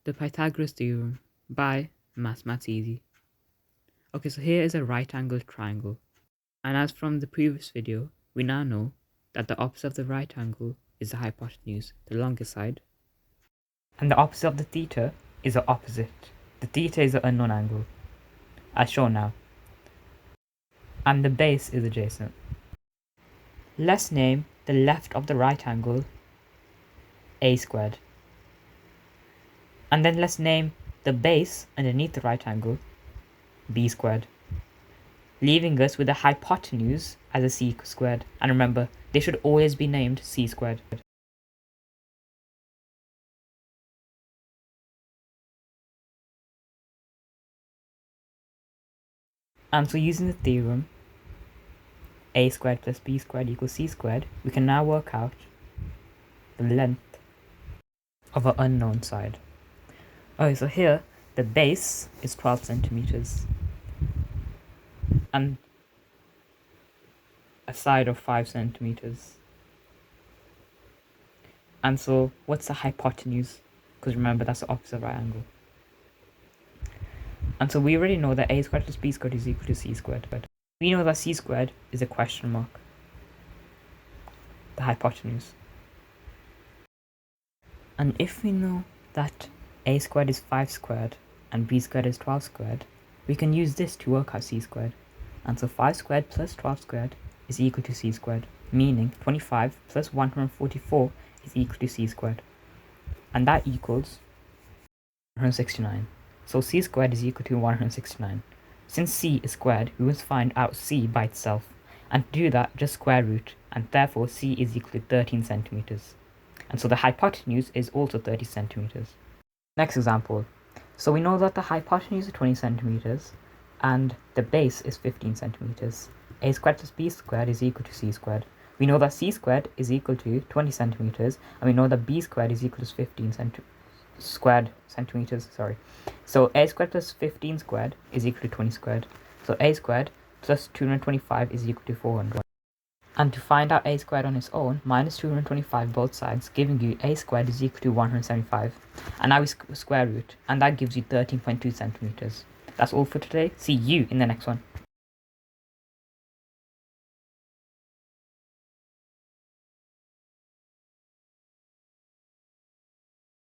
The Pythagoras theorem by MaskedMathsEZ. Okay, so here is a right angled triangle. And as from the previous video, we now know that the opposite of the right angle is the hypotenuse, the longest side. And the opposite of the theta is the opposite. The theta is the unknown angle, as shown now. And the base is adjacent. Let's name the left of the right angle a squared. And then let's name the base underneath the right angle b squared, leaving us with the hypotenuse as a c squared. And remember, they should always be named c squared. And so using the theorem a squared plus b squared equals c squared, we can now work out the length of an unknown side. Okay, so here the base is 12 centimeters and a side of 5 centimeters. And so what's the hypotenuse? Because remember, that's the opposite of right angle. And so we already know that a squared plus b squared is equal to c squared. But we know that c squared is a question mark, the hypotenuse. And if we know that a squared is 5 squared and b squared is 12 squared, we can use this to work out c squared. And so 5 squared plus 12 squared is equal to c squared, meaning 25 plus 144 is equal to c squared. And that equals 169. So c squared is equal to 169. Since c is squared, we must find out c by itself. And to do that, just square root, and therefore c is equal to 13 centimeters. And so the hypotenuse is also 30 centimeters. Next example. So we know that the hypotenuse is 20 centimeters and the base is 15 centimeters. A squared plus b squared is equal to c squared. We know that c squared is equal to 20 centimeters, and we know that b squared is equal to 15 centimeters. So a squared plus 15 squared is equal to 20 squared. So a squared plus 225 is equal to 400. And to find out a squared on its own, minus 225 both sides, giving you a squared is equal to 175. And now we square root, and that gives you 13.2 centimeters. That's all for today. See you in the next one.